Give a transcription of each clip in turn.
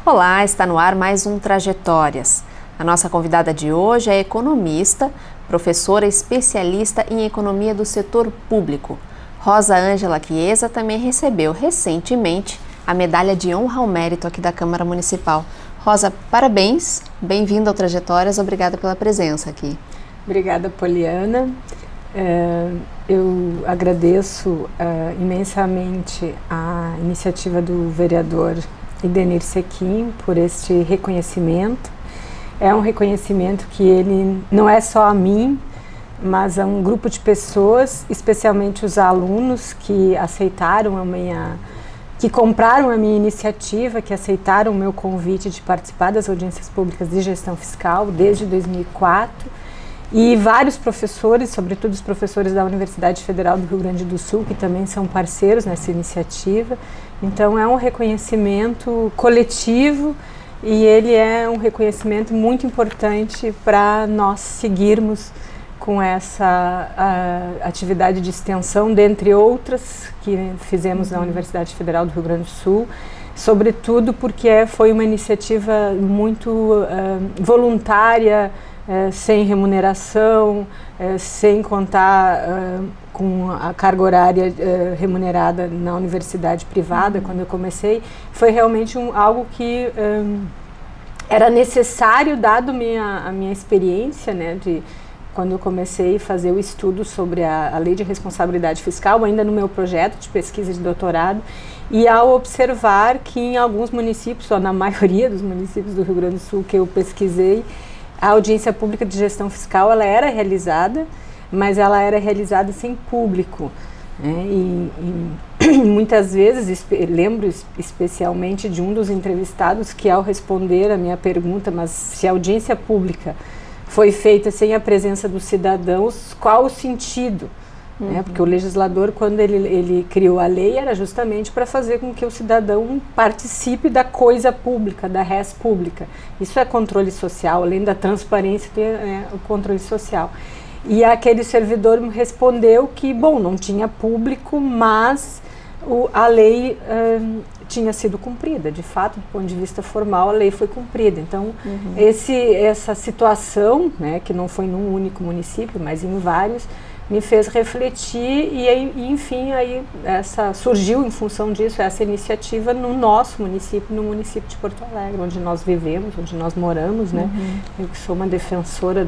Olá, está no ar mais um Trajetórias. A nossa convidada de hoje é economista, professora especialista em economia do setor público. Rosa Ângela Chiesa também recebeu recentemente a medalha de honra ao mérito aqui da Câmara Municipal. Rosa, parabéns, bem-vinda ao Trajetórias, obrigada pela presença aqui. Obrigada, Poliana. Eu agradeço imensamente a iniciativa do vereador Idenir Sequim por este reconhecimento. É um reconhecimento que ele não é só a mim, mas a um grupo de pessoas, especialmente os alunos que aceitaram que compraram a minha iniciativa, que aceitaram o meu convite de participar das audiências públicas de gestão fiscal desde 2004, e vários professores, sobretudo os professores da Universidade Federal do Rio Grande do Sul, que também são parceiros nessa iniciativa. Então é um reconhecimento coletivo e ele é um reconhecimento muito importante para nós seguirmos com essa atividade de extensão, dentre outras que fizemos na Universidade Federal do Rio Grande do Sul, sobretudo porque foi uma iniciativa muito voluntária, sem remuneração, sem contar com a carga horária remunerada na universidade privada. Quando eu comecei, foi realmente algo que era necessário, dado a minha experiência, né, quando eu comecei a fazer o estudo sobre a Lei de Responsabilidade Fiscal, ainda no meu projeto de pesquisa de doutorado, e ao observar que em alguns municípios, ou na maioria dos municípios do Rio Grande do Sul que eu pesquisei, a audiência pública de gestão fiscal ela era realizada, mas ela era realizada sem público, né? E muitas vezes, lembro especialmente de um dos entrevistados que, ao responder a minha pergunta, mas se a audiência pública foi feita sem a presença dos cidadãos, qual o sentido? Né? Porque o legislador, quando ele criou a lei, era justamente para fazer com que o cidadão participe da coisa pública, da res pública. Isso é controle social, além da transparência, tem o controle social. E aquele servidor me respondeu que, bom, não tinha público, mas a lei tinha sido cumprida. De fato, do ponto de vista formal, a lei foi cumprida. Então, essa situação, né, que não foi num único município, mas em vários, me fez refletir e enfim, surgiu em função disso essa iniciativa no nosso município, no município de Porto Alegre, onde nós vivemos, onde nós moramos, né? Eu que sou uma defensora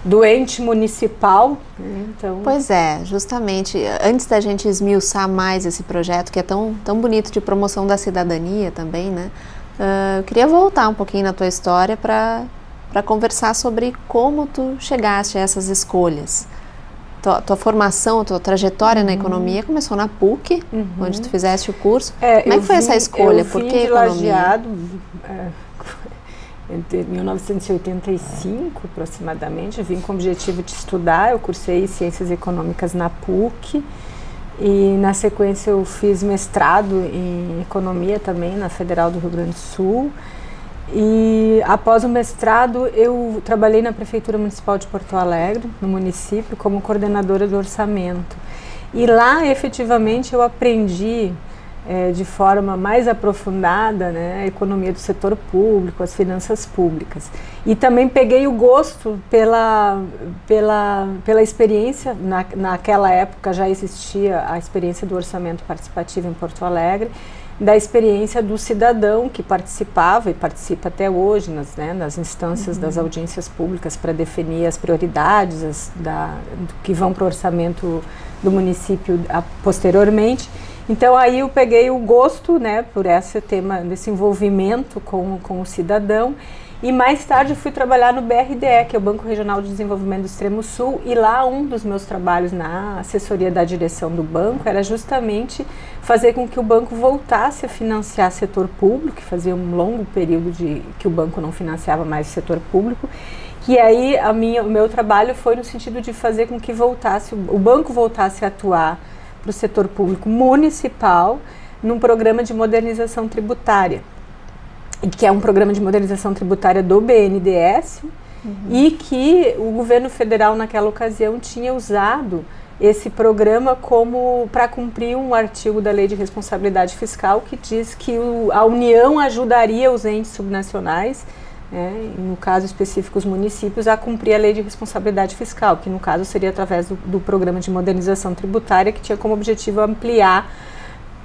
do ente municipal, né? Então... Pois é, justamente, antes da gente esmiuçar mais esse projeto, que é tão bonito, de promoção da cidadania também, né? Eu queria voltar um pouquinho na tua história para conversar sobre como tu chegaste a essas escolhas. Tua formação, tua trajetória na economia começou na PUC, onde tu fizeste o curso. Como é que foi essa escolha? Por que economia? Em 1985, aproximadamente, eu vim com o objetivo de estudar. Eu cursei Ciências Econômicas na PUC e, na sequência, eu fiz mestrado em Economia também na Federal do Rio Grande do Sul. E após o mestrado eu trabalhei na Prefeitura Municipal de Porto Alegre, no município, como coordenadora do orçamento. E lá, efetivamente, eu aprendi de forma mais aprofundada, né, a economia do setor público, as finanças públicas. E também peguei o gosto pela experiência. Naquela época já existia a experiência do orçamento participativo em Porto Alegre, da experiência do cidadão que participava e participa até hoje nas instâncias das audiências públicas para definir as prioridades do que vão para o orçamento do município posteriormente. Então aí eu peguei o gosto, né, por esse tema, desse envolvimento com o cidadão. E mais tarde fui trabalhar no BRDE, que é o Banco Regional de Desenvolvimento do Extremo Sul, e lá um dos meus trabalhos na assessoria da direção do banco era justamente fazer com que o banco voltasse a financiar setor público, que fazia um longo período que o banco não financiava mais o setor público. E aí o meu trabalho foi no sentido de fazer com que o banco voltasse a atuar para o setor público municipal num programa de modernização tributária, que é um programa de modernização tributária do BNDES, e que o governo federal naquela ocasião tinha usado esse programa como para cumprir um artigo da Lei de Responsabilidade Fiscal que diz que a União ajudaria os entes subnacionais, no caso específico os municípios, a cumprir a Lei de Responsabilidade Fiscal, que no caso seria através do Programa de Modernização Tributária, que tinha como objetivo ampliar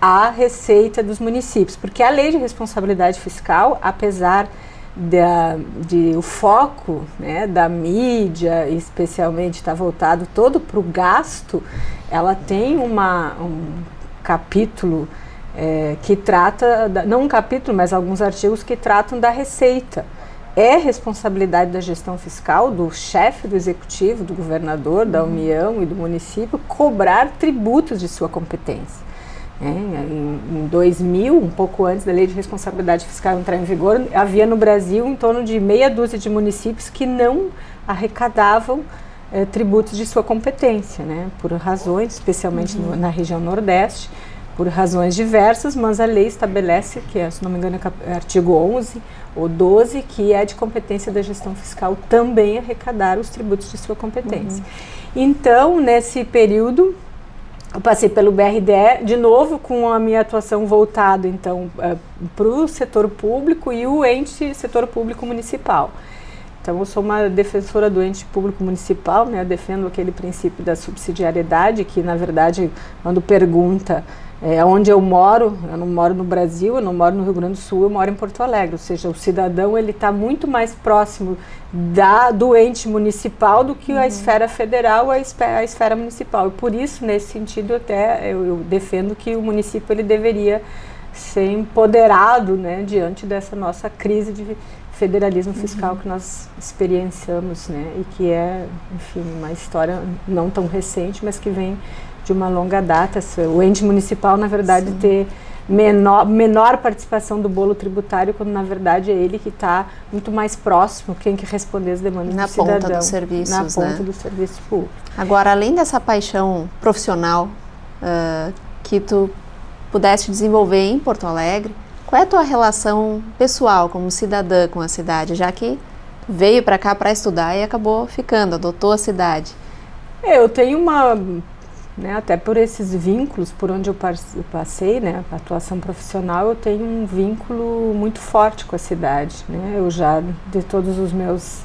a receita dos municípios, porque a Lei de Responsabilidade Fiscal, apesar de o foco, né, da mídia, especialmente está voltado todo para o gasto, ela tem um capítulo que trata, não um capítulo, mas alguns artigos que tratam da receita. É responsabilidade da gestão fiscal, do chefe do executivo, do governador, da União e do município, cobrar tributos de sua competência. Em 2000, um pouco antes da Lei de Responsabilidade Fiscal entrar em vigor, havia no Brasil em torno de meia dúzia de municípios que não arrecadavam tributos de sua competência, por razões, especialmente na região Nordeste, por razões diversas, mas a lei estabelece que, se não me engano, é artigo 11 ou 12, que é de competência da gestão fiscal também arrecadar os tributos de sua competência. Então, nesse período, eu passei pelo BRDE, de novo com a minha atuação voltada, então, para o setor público e o setor público municipal. Então, eu sou uma defensora do ente público municipal, eu defendo aquele princípio da subsidiariedade, que, na verdade, quando pergunta onde eu não moro no Brasil, eu não moro no Rio Grande do Sul, eu moro em Porto Alegre, ou seja, o cidadão ele está muito mais próximo do ente municipal do que a esfera federal, a esfera municipal. E por isso, nesse sentido, até eu defendo que o município ele deveria ser empoderado, diante dessa nossa crise de federalismo fiscal que nós experienciamos, e que é, enfim, uma história não tão recente, mas que vem de uma longa data. O ente municipal, na verdade, ter menor participação do bolo tributário, quando na verdade é ele que está muito mais próximo, quem que responder as demandas do cidadão. Na ponta dos serviços, na ponta do serviço público. Agora, além dessa paixão profissional que tu pudeste desenvolver em Porto Alegre, qual é a tua relação pessoal como cidadã com a cidade, já que veio para cá para estudar e acabou ficando, adotou a cidade? Eu tenho até por esses vínculos, por onde eu passei, a atuação profissional, eu tenho um vínculo muito forte com a cidade, Eu já, de todos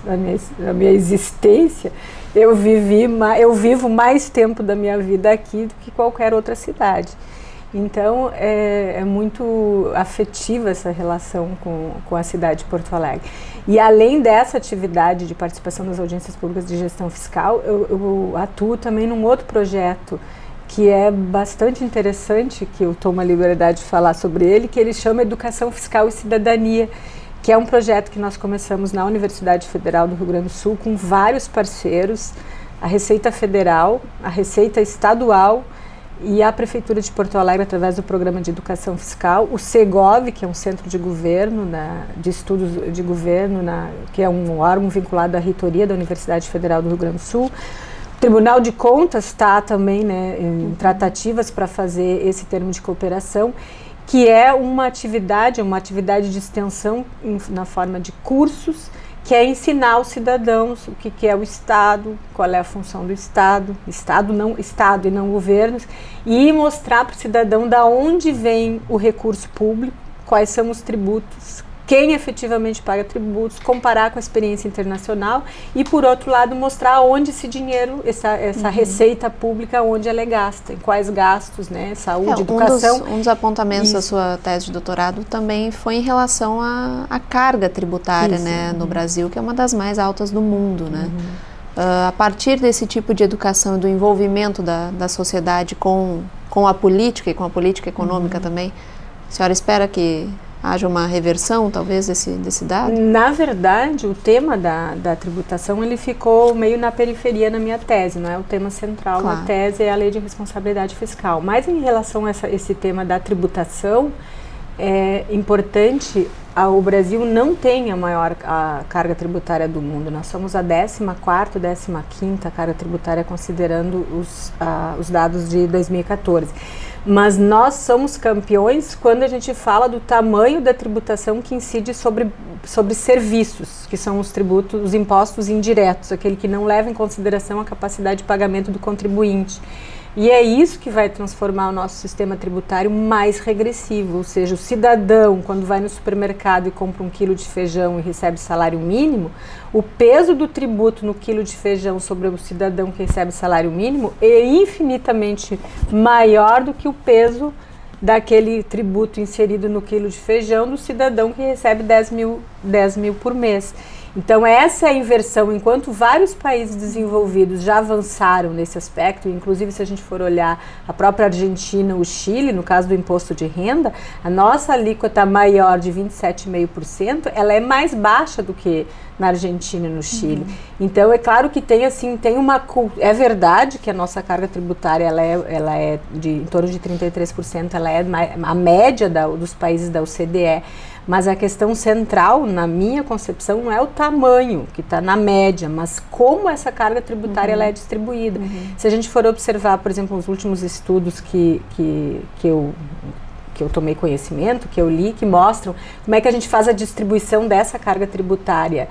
a minha existência, eu vivo mais tempo da minha vida aqui do que qualquer outra cidade. Então, é muito afetiva essa relação com a cidade de Porto Alegre. E além dessa atividade de participação nas audiências públicas de gestão fiscal, eu atuo também num outro projeto que é bastante interessante, que eu tomo a liberdade de falar sobre ele, que ele chama Educação Fiscal e Cidadania, que é um projeto que nós começamos na Universidade Federal do Rio Grande do Sul com vários parceiros, a Receita Federal, a Receita Estadual, e a Prefeitura de Porto Alegre, através do Programa de Educação Fiscal, o Segov, que é um centro de governo, de estudos de governo, que é um órgão vinculado à reitoria da Universidade Federal do Rio Grande do Sul. O Tribunal de Contas está também em tratativas para fazer esse termo de cooperação, que é uma atividade de extensão na forma de cursos, que é ensinar os cidadãos o que é o Estado, qual é a função do Estado e não governos, e mostrar para o cidadão de onde vem o recurso público, quais são os tributos, quem efetivamente paga tributos, comparar com a experiência internacional e, por outro lado, mostrar onde esse dinheiro, essa receita pública, onde ela é gasta, em quais gastos, saúde, educação. Um dos apontamentos da sua tese de doutorado também foi em relação à carga tributária, no Brasil, que é uma das mais altas do mundo, a partir desse tipo de educação e do envolvimento da sociedade com a política e com a política econômica também, a senhora espera que haja uma reversão, talvez, desse dado? Na verdade, o tema da tributação ele ficou meio na periferia na minha tese, não é o tema central da tese, é a Lei de Responsabilidade Fiscal. Mas em relação a esse tema da tributação, é importante, o Brasil não tem a carga tributária do mundo. Nós somos a 14ª, 15ª carga tributária, considerando os dados de 2014. Mas nós somos campeões quando a gente fala do tamanho da tributação que incide sobre serviços, que são os impostos indiretos, aquele que não leva em consideração a capacidade de pagamento do contribuinte. E é isso que vai transformar o nosso sistema tributário mais regressivo, ou seja, o cidadão, quando vai no supermercado e compra 1 quilo de feijão e recebe salário mínimo, o peso do tributo no quilo de feijão sobre o cidadão que recebe salário mínimo é infinitamente maior do que o peso daquele tributo inserido no quilo de feijão do cidadão que recebe 10 mil por mês. Então essa é a inversão, enquanto vários países desenvolvidos já avançaram nesse aspecto, inclusive se a gente for olhar a própria Argentina, o Chile, no caso do imposto de renda, a nossa alíquota maior de 27,5%, ela é mais baixa do que na Argentina e no Chile. Então é claro que é verdade que a nossa carga tributária ela é em torno de 33%, ela é a média dos países da OCDE. Mas a questão central, na minha concepção, não é o tamanho, que está na média, mas como essa carga tributária ela é distribuída. Se a gente for observar, por exemplo, os últimos estudos que eu tomei conhecimento, que eu li, que mostram como é que a gente faz a distribuição dessa carga tributária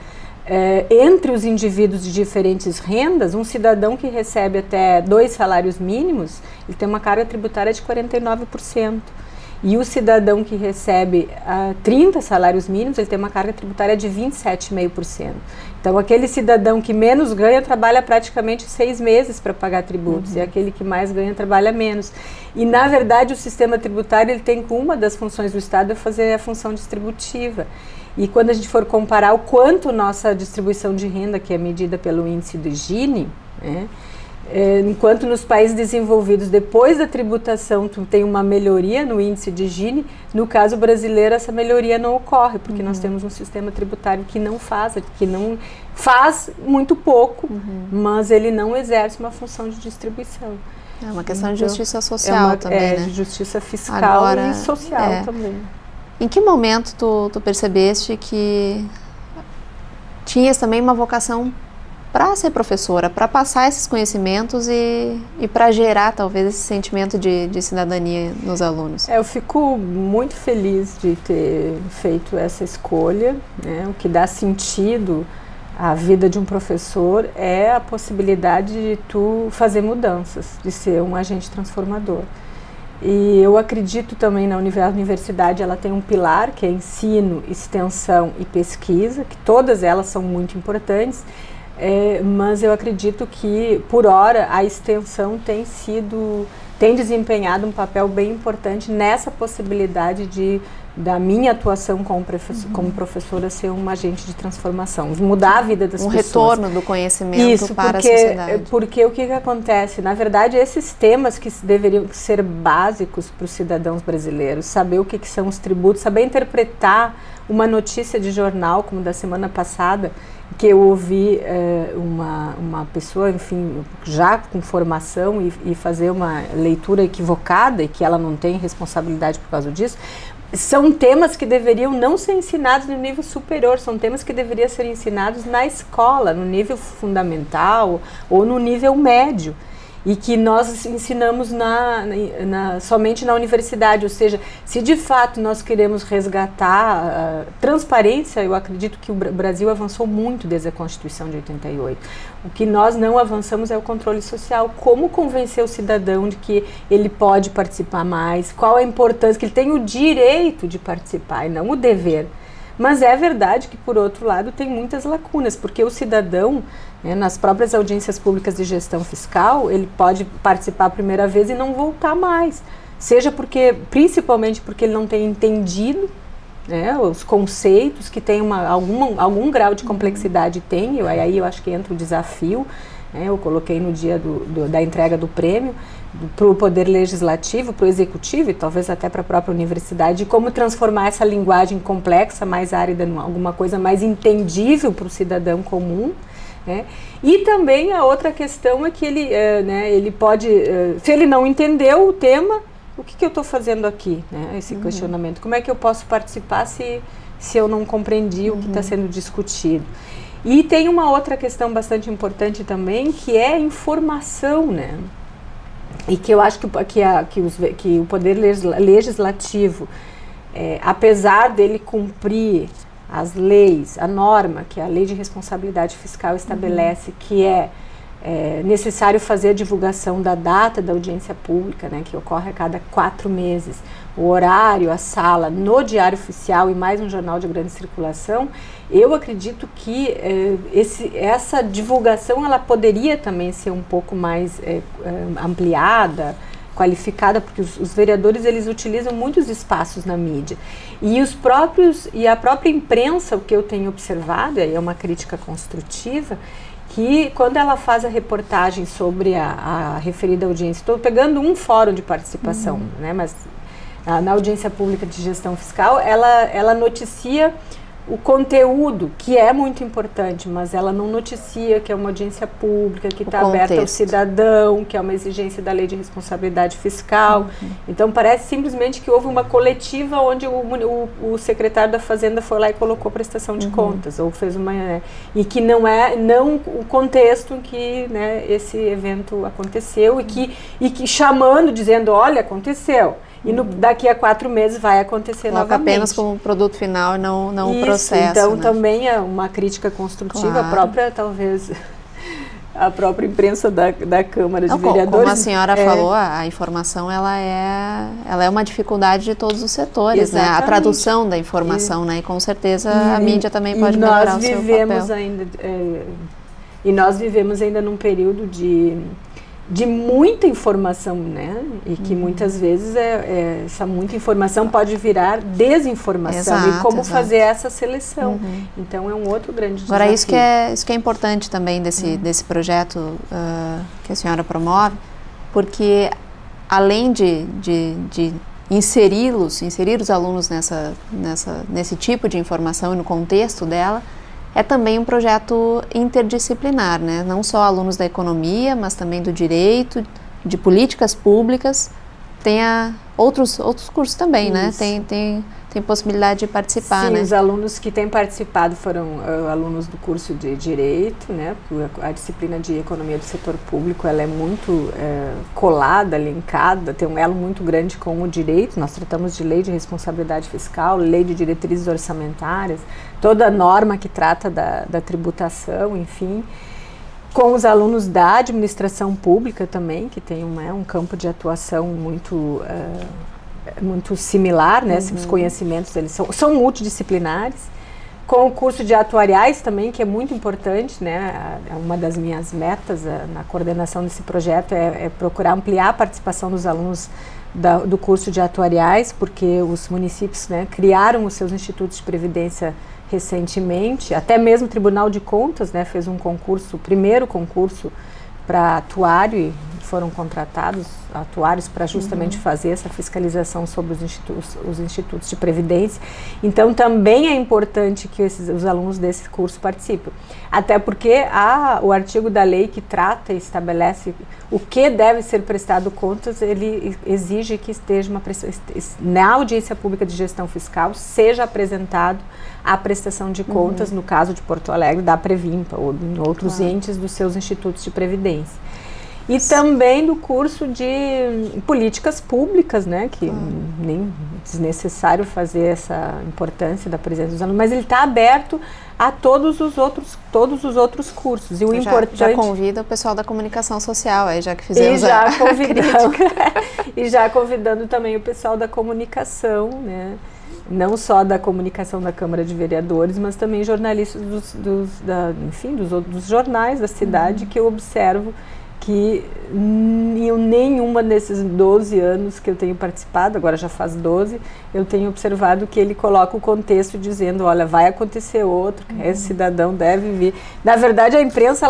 entre os indivíduos de diferentes rendas. Um cidadão que recebe até 2 salários mínimos, ele tem uma carga tributária de 49%. E o cidadão que recebe 30 salários mínimos, ele tem uma carga tributária de 27,5%. Então, aquele cidadão que menos ganha trabalha praticamente 6 meses para pagar tributos, e aquele que mais ganha trabalha menos. E, na verdade, o sistema tributário ele tem como uma das funções do Estado é fazer a função distributiva. E quando a gente for comparar o quanto nossa distribuição de renda, que é medida pelo índice do Gini, né, enquanto nos países desenvolvidos, depois da tributação, tu tem uma melhoria no índice de Gini, no caso brasileiro essa melhoria não ocorre, porque nós temos um sistema tributário que não faz muito pouco, mas ele não exerce uma função de distribuição. É uma questão de justiça social também, né? De justiça fiscal e social também. Em que momento tu percebeste que tinhas também uma vocação para ser professora, para passar esses conhecimentos e para gerar talvez esse sentimento de cidadania nos alunos? Eu fico muito feliz de ter feito essa escolha, né? O que dá sentido à vida de um professor é a possibilidade de tu fazer mudanças, de ser um agente transformador. E eu acredito também na universidade, ela tem um pilar que é ensino, extensão e pesquisa, que todas elas são muito importantes. Mas eu acredito que, por hora, a extensão tem desempenhado um papel bem importante nessa possibilidade da minha atuação como professora ser um agente de transformação, mudar a vida das pessoas. Um retorno do conhecimento para a sociedade. Porque o que acontece? Na verdade, esses temas que deveriam ser básicos para os cidadãos brasileiros, saber o que são os tributos, saber interpretar uma notícia de jornal, como da semana passada, que eu ouvi uma pessoa, enfim, já com formação e fazer uma leitura equivocada e que ela não tem responsabilidade por causa disso. São temas que deveriam não ser ensinados no nível superior, são temas que deveriam ser ensinados na escola, no nível fundamental ou no nível médio. E que nós ensinamos somente na universidade, ou seja, se de fato nós queremos resgatar transparência, eu acredito que o Brasil avançou muito desde a Constituição de 88. O que nós não avançamos é o controle social, como convencer o cidadão de que ele pode participar mais, qual a importância, que ele tem o direito de participar e não o dever. Mas é verdade que, por outro lado, tem muitas lacunas, porque o cidadão, nas próprias audiências públicas de gestão fiscal, ele pode participar a primeira vez e não voltar mais. Seja principalmente porque ele não tem entendido os conceitos, que tem algum grau de complexidade, aí eu acho que entra o desafio. Eu coloquei no dia da entrega do prêmio, para o Poder Legislativo, para o Executivo e talvez até para a própria universidade, de como transformar essa linguagem complexa, mais árida, em alguma coisa mais entendível para o cidadão comum. E também a outra questão é que ele pode, se ele não entendeu o tema, o que eu estou fazendo aqui, né? Esse questionamento. Como é que eu posso participar se eu não compreendi o que está sendo discutido? E tem uma outra questão bastante importante também, que é a informação, né? E que eu acho que o poder legislativo, apesar dele cumprir as leis, a norma que a Lei de Responsabilidade Fiscal estabelece, que é necessário fazer a divulgação da data da audiência pública, né, que ocorre a cada 4 meses, o horário, a sala, no Diário Oficial e mais um jornal de grande circulação. Eu acredito que essa divulgação ela poderia também ser um pouco mais ampliada, qualificada, porque os vereadores eles utilizam muitos espaços na mídia e a própria imprensa, o que eu tenho observado, e é uma crítica construtiva, que quando ela faz a reportagem sobre a referida audiência, estou pegando um fórum de participação, né, mas na audiência pública de gestão fiscal, ela noticia o conteúdo, que é muito importante, mas ela não noticia que é uma audiência pública, que está aberta ao cidadão, que é uma exigência da Lei de Responsabilidade Fiscal. Então, parece simplesmente que houve uma coletiva onde o secretário da Fazenda foi lá e colocou prestação de contas, ou fez uma... e que não o contexto em que, né, esse evento aconteceu, e que chamando, dizendo, olha, aconteceu. E daqui a 4 meses vai acontecer novamente. Apenas como produto final e não o processo. Então, né? Também é uma crítica construtiva, talvez, a própria imprensa da Câmara de Vereadores. Como a senhora falou, a informação ela é uma dificuldade de todos os setores, né? A tradução da informação, né? E com certeza a mídia também pode melhorar o seu papel. Nós vivemos ainda num período de muita informação, né? E que muitas vezes essa muita informação pode virar desinformação. E como fazer essa seleção. Então é um outro grande desafio. Agora isso que é importante também desse projeto que a senhora promove, porque além de inserir os alunos nesse tipo de informação e no contexto dela, é também um projeto interdisciplinar, né? Não só alunos da economia, mas também do direito, de políticas públicas. Tem outros cursos também, né? Tem possibilidade de participar, Sim, né? Os alunos que têm participado foram alunos do curso de Direito, né? A disciplina de Economia do Setor Público, ela é muito colada, linkada, tem um elo muito grande com o direito. Nós tratamos de Lei de Responsabilidade Fiscal, Lei de Diretrizes Orçamentárias, toda a norma que trata da tributação, enfim. Com os alunos da Administração Pública também, que tem um campo de atuação muito similar, né? Os conhecimentos eles são multidisciplinares. Com o curso de atuariais também, que é muito importante, né? Uma das minhas metas na coordenação desse projeto é procurar ampliar a participação dos alunos do curso de atuariais, porque os municípios, né, criaram os seus institutos de previdência recentemente. Até mesmo o Tribunal de Contas, né, fez um concurso, o primeiro concurso para atuário, e foram contratados atuários para justamente fazer essa fiscalização sobre os institutos de previdência. Então, também é importante que os alunos desse curso participem. Até porque o artigo da lei que trata e estabelece o que deve ser prestado contas, ele exige que esteja na audiência pública de gestão fiscal, seja apresentado a prestação de contas, no caso de Porto Alegre, da Previmpa, ou em outros entes dos seus institutos de previdência. E também do curso de políticas públicas, né, que nem desnecessário fazer essa importância da presença dos alunos, mas ele está aberto a todos os outros cursos. E o importante já convida o pessoal da comunicação social, aí já que fizemos e já convidando também o pessoal da comunicação, né, não só da comunicação da Câmara de Vereadores, mas também jornalistas dos jornais da cidade, que eu observo que em nenhuma desses 12 anos que eu tenho participado, agora já faz 12, eu tenho observado que ele coloca o contexto dizendo, olha, vai acontecer outro, esse cidadão deve vir. Na verdade, a imprensa,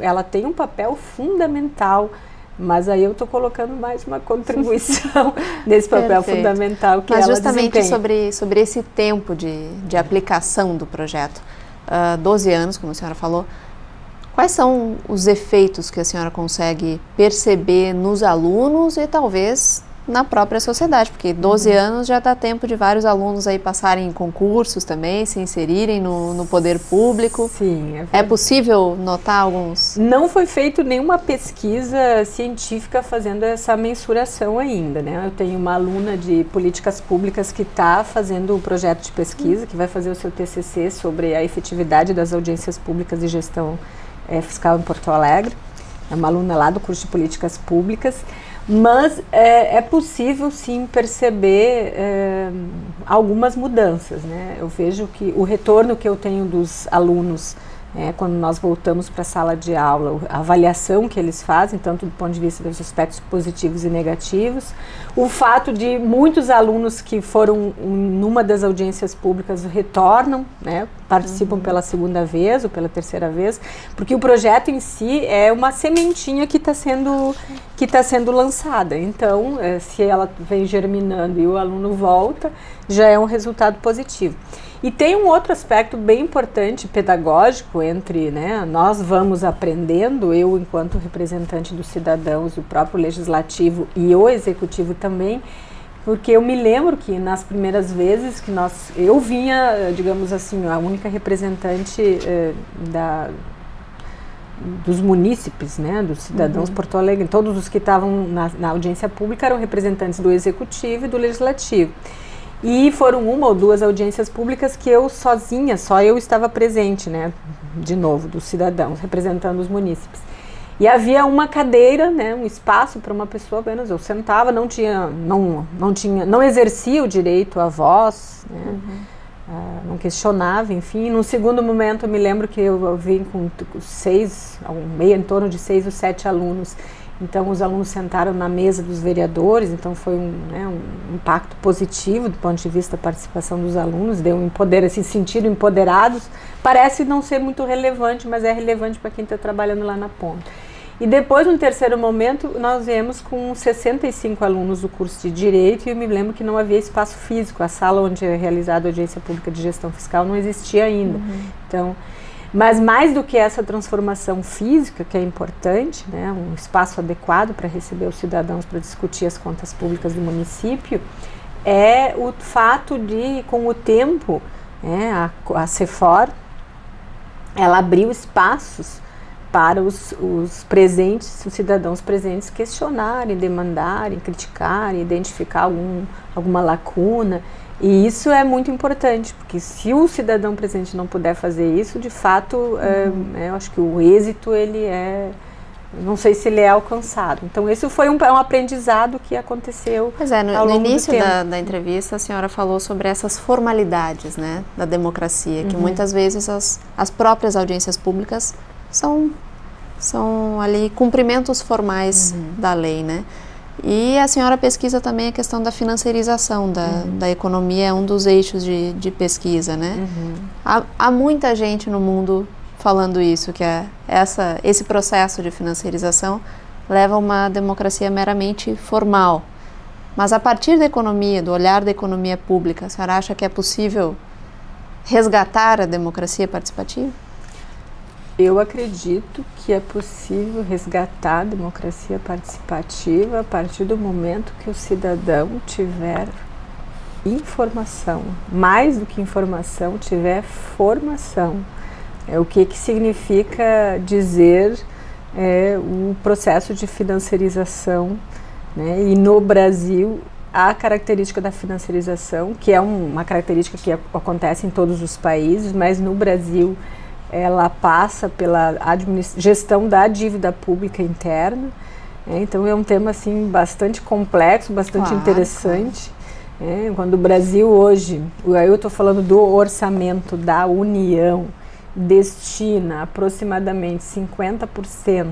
ela tem um papel fundamental, mas aí eu estou colocando mais uma contribuição nesse papel fundamental que ela desempenha. Mas justamente sobre esse tempo de aplicação do projeto, 12 anos, como a senhora falou, quais são os efeitos que a senhora consegue perceber nos alunos e talvez na própria sociedade, porque 12 anos já dá tempo de vários alunos aí passarem em concursos também, se inserirem no poder público. Sim. É possível notar alguns? Não foi feita nenhuma pesquisa científica fazendo essa mensuração ainda, né? Eu tenho uma aluna de políticas públicas que está fazendo um projeto de pesquisa, que vai fazer o seu TCC sobre a efetividade das audiências públicas de gestão fiscal em Porto Alegre. É uma aluna lá do curso de políticas públicas. Mas é possível sim perceber algumas mudanças, né? Eu vejo que o retorno que eu tenho dos alunos quando nós voltamos para a sala de aula, a avaliação que eles fazem, tanto do ponto de vista dos aspectos positivos e negativos, o fato de muitos alunos que foram numa das audiências públicas retornam, né, participam pela segunda vez ou pela terceira vez, porque o projeto em si é uma sementinha que está sendo lançada. Então, se ela vem germinando e o aluno volta, já é um resultado positivo. E tem um outro aspecto bem importante, pedagógico, entre, né, nós vamos aprendendo, eu enquanto representante dos cidadãos, o próprio legislativo e o executivo também, porque eu me lembro que nas primeiras vezes que eu vinha, digamos assim, a única representante dos munícipes, né, dos cidadãos Porto Alegre, todos os que estavam na audiência pública eram representantes do executivo e do legislativo. E foram uma ou duas audiências públicas que eu sozinha, só eu estava presente, né, de novo, dos cidadãos, representando os munícipes. E havia uma cadeira, né, um espaço para uma pessoa apenas, eu sentava, não exercia o direito à voz, né, não questionava, enfim. Num segundo momento eu me lembro que eu vim com em torno de 6 ou 7 alunos. Então, os alunos sentaram na mesa dos vereadores, então foi um impacto positivo do ponto de vista da participação dos alunos, deu esse sentido empoderados. Parece não ser muito relevante, mas é relevante para quem está trabalhando lá na ponta. E depois, no terceiro momento, nós viemos com 65 alunos do curso de Direito e eu me lembro que não havia espaço físico. A sala onde é realizada a audiência pública de gestão fiscal não existia ainda. Então, mas mais do que essa transformação física, que é importante, né, um espaço adequado para receber os cidadãos para discutir as contas públicas do município, é o fato de, com o tempo, a CEFOR, ela abriu espaços para os presentes, os cidadãos presentes questionarem, demandarem, criticarem, identificar alguma lacuna. E isso é muito importante, porque se o cidadão presente não puder fazer isso, de fato, eu acho que o êxito, não sei se ele é alcançado. Então, isso foi um aprendizado que aconteceu. Pois é, no início da entrevista, a senhora falou sobre essas formalidades, né, da democracia, que muitas vezes as próprias audiências públicas são ali cumprimentos formais da lei, né? E a senhora pesquisa também a questão da financiarização da economia, é um dos eixos de pesquisa, né? Há muita gente no mundo falando isso, que esse processo de financiarização leva a uma democracia meramente formal. Mas a partir da economia, do olhar da economia pública, a senhora acha que é possível resgatar a democracia participativa? Eu acredito que é possível resgatar a democracia participativa a partir do momento que o cidadão tiver informação, mais do que informação, tiver formação. O que significa dizer o processo de financiarização, né? E no Brasil, a característica da financiarização, que é uma característica que acontece em todos os países, mas no Brasil ela passa pela gestão da dívida pública interna, então é um tema assim bastante complexo, bastante interessante. Quando o Brasil hoje, eu estou falando do orçamento da União, destina aproximadamente 50%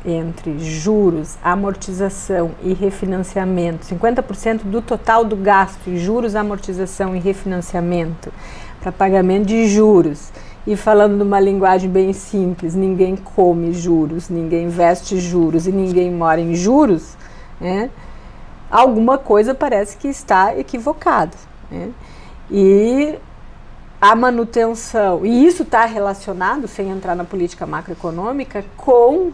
entre juros, amortização e refinanciamento, 50% do total do gasto em juros, amortização e refinanciamento para pagamento de juros. E falando numa linguagem bem simples, ninguém come juros, ninguém veste juros e ninguém mora em juros, né? Alguma coisa parece que está equivocada, né? E a manutenção, e isso está relacionado, sem entrar na política macroeconômica, com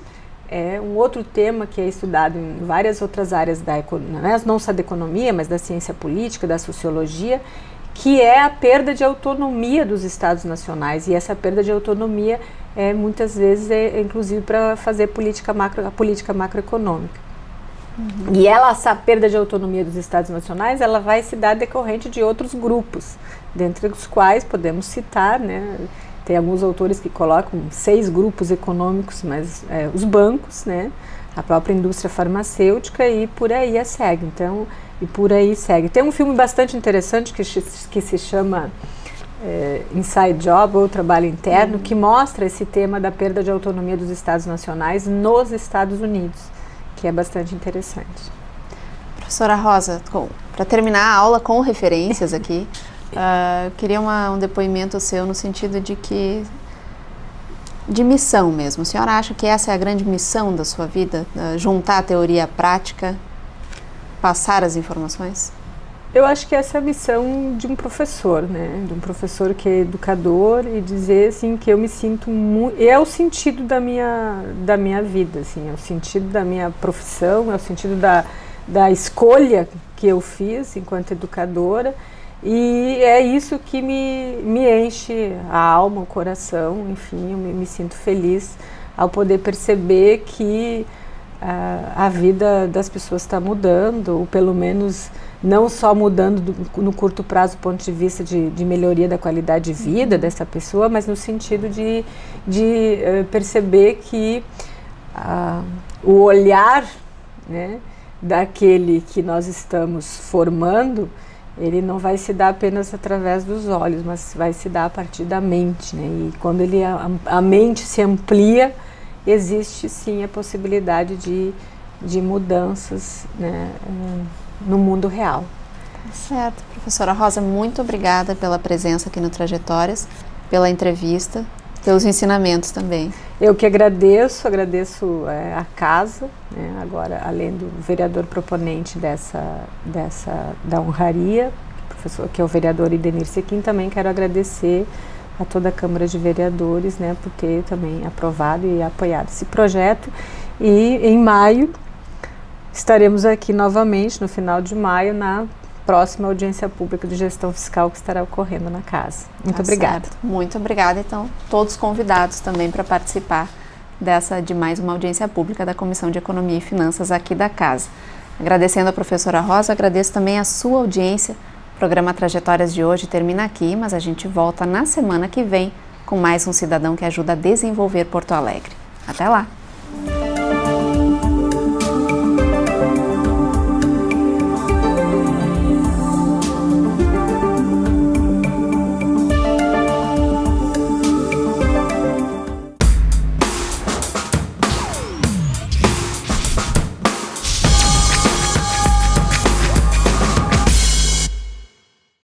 é um outro tema que é estudado em várias outras áreas da economia, não só da economia, mas da ciência política, da sociologia, que é a perda de autonomia dos Estados nacionais. E essa perda de autonomia muitas vezes inclusive para fazer a política macroeconômica. E essa perda de autonomia dos Estados nacionais, ela vai se dar decorrente de outros grupos, dentre os quais podemos citar, né, tem alguns autores que colocam 6 grupos econômicos, mas os bancos, né, a própria indústria farmacêutica e por aí segue. Então, Tem um filme bastante interessante que se chama Inside Job, ou Trabalho Interno, que mostra esse tema da perda de autonomia dos Estados nacionais nos Estados Unidos, que é bastante interessante. Professora Rosa, para terminar a aula com referências aqui, queria um depoimento seu no sentido de missão mesmo. A senhora acha que essa é a grande missão da sua vida? Juntar a teoria à prática, passar as informações? Eu acho que essa é a missão de um professor, né? De um professor que é educador, e dizer assim que eu me sinto muito... É o sentido da minha vida, assim, é o sentido da minha profissão, é o sentido da escolha que eu fiz enquanto educadora, e é isso que me enche a alma, o coração, enfim, eu me sinto feliz ao poder perceber que a vida das pessoas está mudando, ou pelo menos não só mudando no curto prazo do ponto de vista de melhoria da qualidade de vida dessa pessoa, mas no sentido de perceber que o olhar, né, daquele que nós estamos formando, ele não vai se dar apenas através dos olhos, mas vai se dar a partir da mente, né? E quando a mente se amplia, existe sim a possibilidade de mudanças, né, no mundo real. Certo. Professora Rosa, muito obrigada pela presença aqui no Trajetórias, pela entrevista, pelos ensinamentos também. Eu que agradeço a casa, né, agora além do vereador proponente da honraria, professor, que é o vereador Idenir Sequim, também quero agradecer a toda a Câmara de Vereadores, né, por ter também aprovado e apoiado esse projeto. E em maio estaremos aqui novamente, no final de maio, na próxima audiência pública de gestão fiscal que estará ocorrendo na casa. Muito obrigada. Certo. Muito obrigada. Então, todos convidados também para participar de mais uma audiência pública da Comissão de Economia e Finanças aqui da casa. Agradecendo a professora Rosa, agradeço também a sua audiência. O programa Trajetórias de hoje termina aqui, mas a gente volta na semana que vem com mais um cidadão que ajuda a desenvolver Porto Alegre. Até lá!